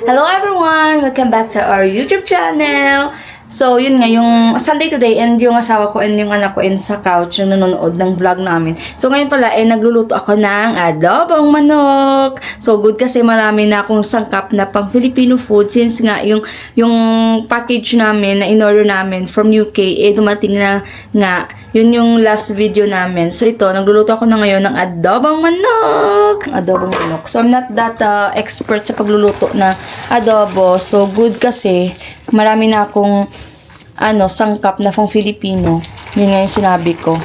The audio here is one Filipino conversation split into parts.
Hello everyone! Welcome back to our YouTube channel! So, yun nga, yung Sunday today and yung asawa ko and yung anak ko sa couch yung nanonood ng vlog namin. So, ngayon pala, nagluluto ako ng adobong manok. So, good kasi marami na akong sangkap na pang Filipino food since nga, yung package namin na in-order namin from UK, dumating na nga. Yun yung last video namin. So, ito, nagluluto ako na ngayon ng adobong manok. Adobong manok. So, I'm not that expert sa pagluluto na adobo. So, good kasi marami na akong sangkap na pang Filipino. Yun nga yung sinabi ko.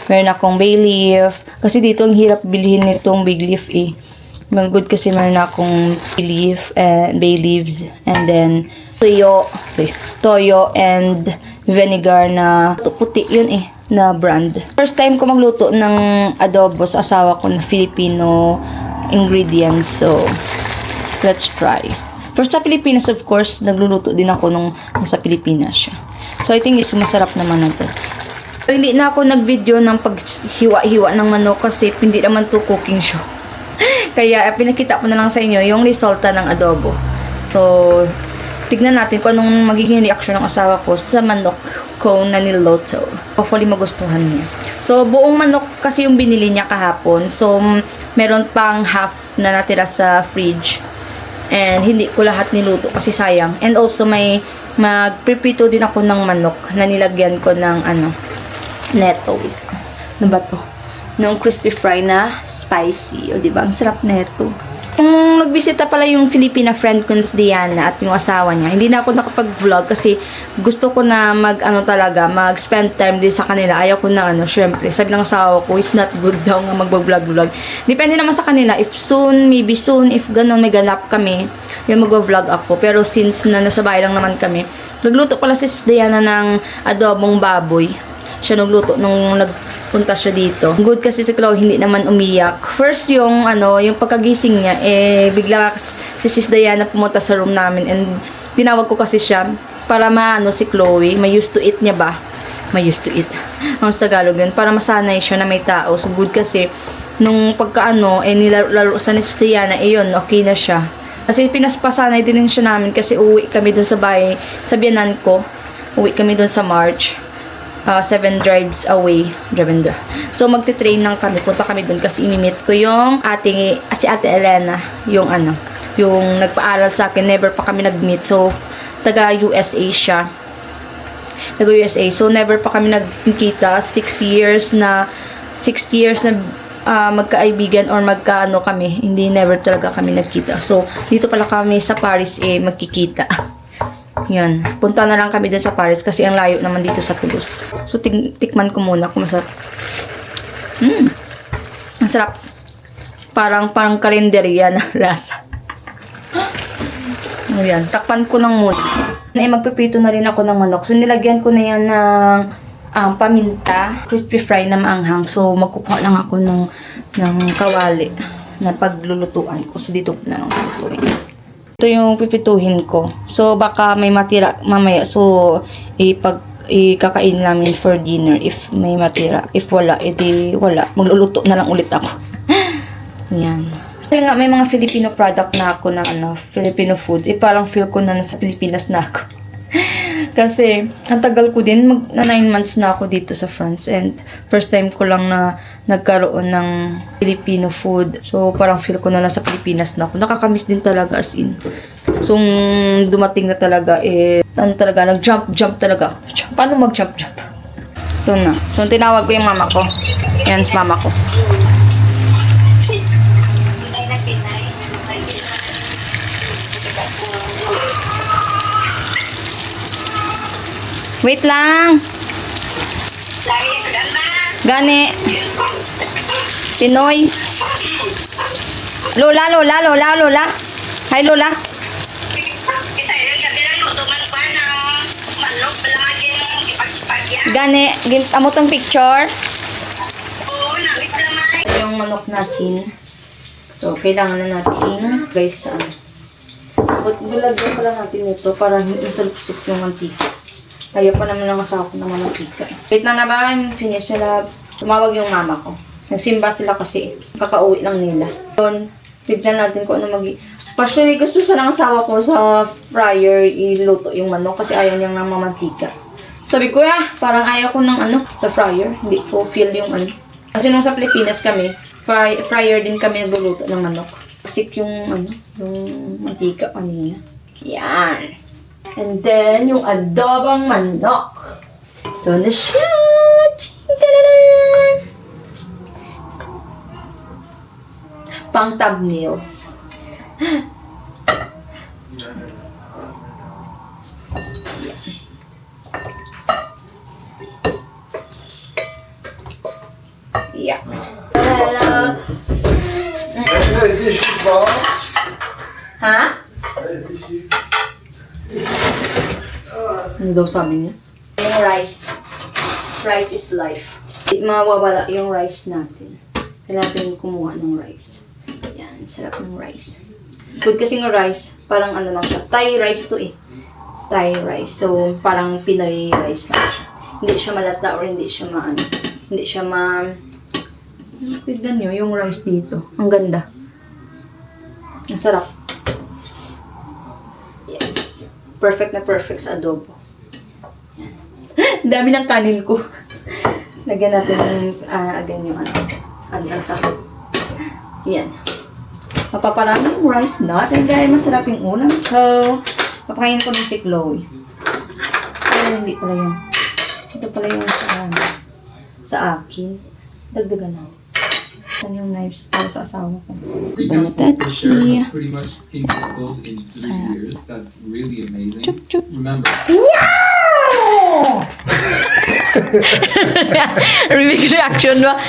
Meron akong bay leaf. Kasi dito ang hirap bilhin nitong bay leaf eh. Good kasi meron akong bay leaf and bay leaves. And then toyo and vinegar na puti yun eh na brand. First time ko magluto ng adobo sa asawa ko na Filipino ingredients. So, let's try. First sa Pilipinas, of course, nagluluto din ako nung nasa Pilipinas siya. So, I think masarap naman na to. So, hindi na ako nag-video ng paghiwa-hiwa ng manok kasi hindi naman to cooking show. Kaya, pinakita ko na lang sa inyo yung resulta ng adobo. So, tignan natin kung anong magiging reaction ng asawa ko sa manok ko na niloto. Hopefully, magustuhan niya. So, buong manok kasi yung binili niya kahapon. So, meron pang half na natira sa fridge. And hindi ko lahat niluto kasi sayang. And also may magprepito din ako ng manok na nilagyan ko ng neto. Ano ba to? Nung crispy fry na spicy. O diba? Ang sarap neto. Kung nagbisita pala yung Filipina friend ko si Diana at yung asawa niya, hindi na ako nakapag-vlog kasi gusto ko na mag-spend time din sa kanila. Ayaw ko na syempre, sabi ng asawa ko, it's not good daw nga mag-vlog. Depende naman sa kanila, if soon, maybe soon, if ganun may ganap kami, yung mag-vlog ako. Pero since na nasa bahay lang naman kami, nagluto pala si Diana ng adobong baboy. Siya nagluto nung nagpunta siya dito. Good kasi si Chloe hindi naman umiyak. First yung pagkagising niya bigla si Sis Diana pumunta sa room namin and tinawag ko kasi siya para si Chloe, may used to it niya ba? May used to it. Ang Tagalog yun, para masanay siya na may tao. So good kasi nung nilaro sa ni Sis Diana, yun, okay na siya. Kasi pinaspasanay din siya namin kasi uwi kami dun sa bahay, sa biyanan ko. Uwi kami dun sa March. 7 drives away. So, magte-train lang kami. Punta kami dun kasi inimit ko yung si Ate Elena. Yung nagpaaral sa akin. Never pa kami nag-meet. So, taga-USA siya. Taga-USA. So, never pa kami nagkita. 6 years na magkaibigan or kami. Hindi, never talaga kami nagkita. So, dito pala kami sa Paris magkikita. Yan. Punta na lang kami dun sa Paris kasi ang layo naman dito sa Toulouse. So, tikman ko muna kung masarap. Masarap. Parang karinderya na lasa. Ayan. Takpan ko lang muna. Magpiprito na rin ako ng manok. So, nilagyan ko na yan ng paminta. Crispy fry na maanghang. So, magkukuha lang ako ng kawali na paglulutuan ko. So, dito ko na lang lutuin. Ito yung pipituhin ko. So, baka may matira mamaya. So, ikakain namin for dinner if may matira. If wala, edi wala. Magluluto na lang ulit ako. Yan. Kasi nga, may mga Filipino product na ako ng Filipino food. Parang feel ko na nasa Pilipinas na ako. Kasi, ang tagal ko din. Na 9 months na ako dito sa France. And, first time ko lang na nagkaroon ng Filipino food. So, parang feel ko na lang sa Pilipinas na ako. Nakakamiss din talaga as in. So, dumating na talaga, nag-jump talaga. Paano mag-jump? Ito na. So, tinawag ko yung mama ko. Yan, si mama ko. Wait lang. Gani. Pinoy. Lola. Hi, Lola. Gani. Amo tong picture. Yung manok natin. So, kailangan na natin, guys, bulagyan pala natin ito para masalupsok yung mantika. Kaya pa naman ang asawa ko naman ng pika. Wait na ba? Finish na. Tumawag yung mama ko. Nagsimba sila kasi. Kakauwi lang nila. Doon, tignan natin kung ano Actually, gusto sa ng asawa ko sa fryer iluto yung manok kasi ayaw niyang ng mamantika. Sabi ko, parang ayaw ko ng sa fryer. Hindi ko feel yung Kasi nung sa Pilipinas kami, fryer din kami nagluluto ng manok. Kasi yung mantika kanina. Yan. And then, yung adobang manok. Ito na siya. Tadadaan! Pang thumbnail. Yeah. Hello. Ha? Ano daw sabi niya? Yung rice. Rice is life. Di mawawala yung rice natin. Kaya natin kumuha ng rice. Yan, sarap ng rice. Good kasi ng rice, parang lang siya. Thai rice to Thai rice. So, parang Pinoy rice lang siya. Hindi siya malata or hindi siya hindi siya tignan nyo yung rice dito. Ang ganda. Ang sarap. Yan. Perfect na perfect sa adobo. Yan. Dami ng kanin ko. Lagyan natin again yung hanggang sa yan. Mapaparami yung rice natin dahil masarap yung ulam ko. Papakainin ko ng si Chloe. Ay, hindi pala yan. Ito pala yung sa akin. Dagdagan natin. Saan yung knives para sa asawa ko? Banapetchi. Chup, chup. Yeah! Really reaction ba?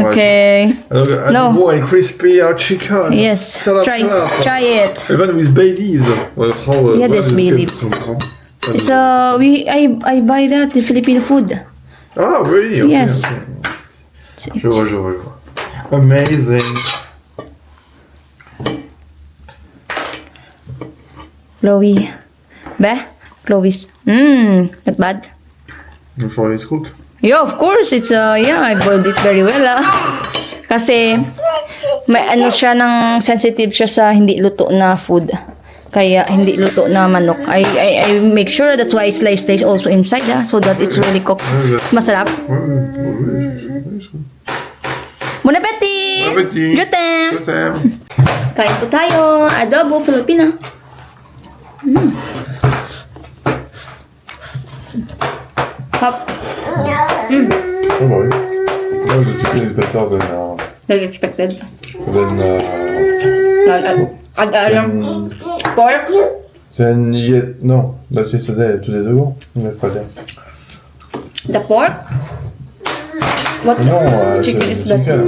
Okay. No. More and crispy chicken. Yes. Try it. Even with bay leaves. Well, how, yeah, there's bay leaves. So I buy that in Filipino food. Ah, really? Okay, yes. Okay. Je vois. Amazing. Chloe. Chloe's. Not bad. You sure it's cooked? Yeah, of course. It's, I boiled it very well, Kasi, may siya ng sensitive siya sa hindi luto na food. Kaya, hindi luto na manok. I make sure that's why slice also inside, so that it's really cooked. Masarap. Bon appétit! Bon appétit! Je t'aime! Je t'aime! Kain po tayo. Adobo Filipino. Hop. Oh, right. No, the chicken is better Than expected. Pork? No, that's yesterday, 2 days ago. Friday. The pork? What No, chicken is chicken. better?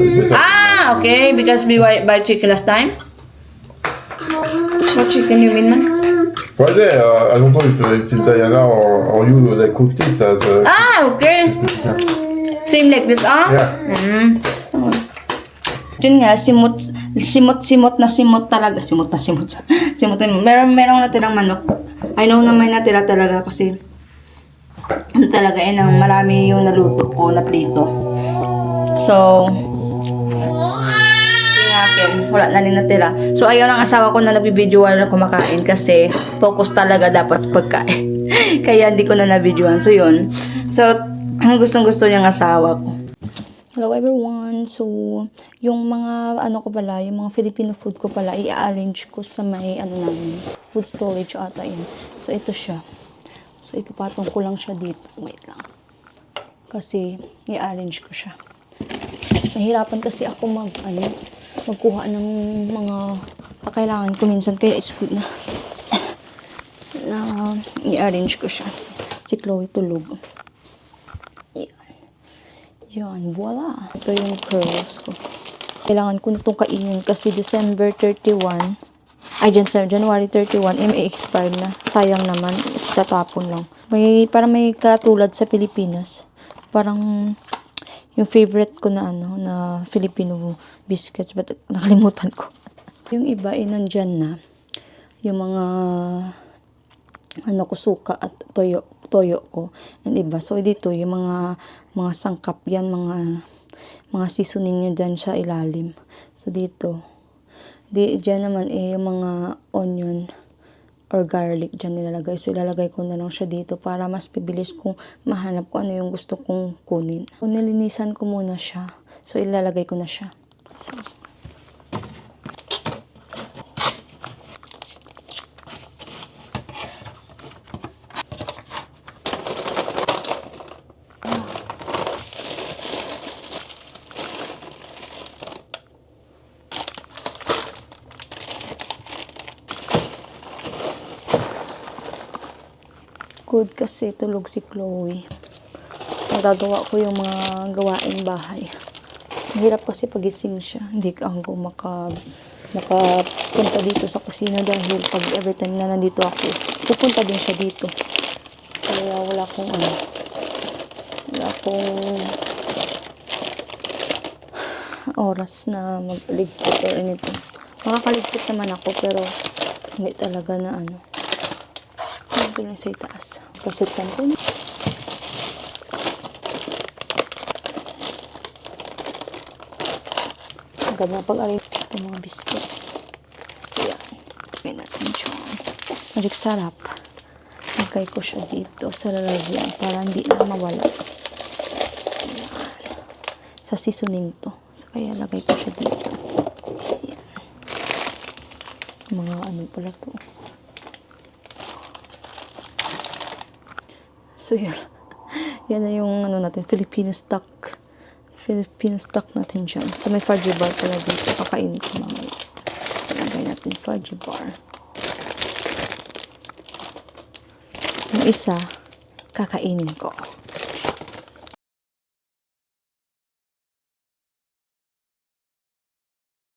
Okay, because we buy chicken last time. What chicken you mean, man? Friday, I don't know if it's Italiana or you that cooked it as okay. Same like this, Yeah. Yun nga, simot talaga. Simot na. Merong natirang manok. I know na may natira talaga kasi talaga nang marami yung naluto ko na prito. So, natin, wala na rin natira. So, ayaw ng asawa ko na nagbibidyoan na kumakain kasi focus talaga dapat sa pagkain. Kaya hindi ko na nabidyoan. So, yun. So, ang gustong-gusto niyang asawa ko. Hello everyone. So, yung mga yung mga Filipino food ko pala, i-arrange ko sa may namin, food storage ata yun. So, ito siya. So, ipapatong ko lang siya dito. Wait lang. Kasi, i-arrange ko siya. Nahirapan kasi ako magkuha ng mga kakailangan ko minsan. Kaya it's good na i-arrange ko siya. Si Chloe tulog. Yan, voila. Ito yung curls ko. Kailangan ko na itong kainin kasi January 31, may expire na. Sayang naman, tatapon lang. Parang may katulad sa Pilipinas. Parang yung favorite ko na na Filipino biscuits, but nakalimutan ko. Yung iba nandyan na. Yung mga suka at toyo ko and iba. So dito yung mga sangkap yan, mga seasoning nyo dyan sa ilalim. So dito Diyan naman yung mga onion or garlic dyan nilalagay. So, ilalagay ko na lang siya dito para mas bibilis kong mahanap kung ano yung gusto kong kunin. So, nilinisan ko muna siya. So, ilalagay ko na siya. So, good kasi tulog si Chloe. Magagawa ko yung mga gawaing bahay. Mahirap kasi pagising siya. Hindi ako makapunta dito sa kusina dahil pag every time na nandito ako, pupunta din siya dito. Kaya wala akong oras na magligpit or anything. Makakaligpit naman ako pero hindi talaga na ito na sa itaas. Pasitan ko na. Agad na pag-aray itong mga biscuits. Ayan. Lagay natin dyan. Magic sarap. Lagay ko siya dito sa lalagyan para hindi na mawala. Ayan. Sa seasoning to. So, kaya lagay ko siya dito. Ayan. Mga pala to. So, yun. Yan na yung natin, Filipino stock. Filipino stock natin dyan. So, may fudgy bar pala dito. Kakainin ko mamaya. Ilagay natin fudgy bar. Yung isa, kakainin ko.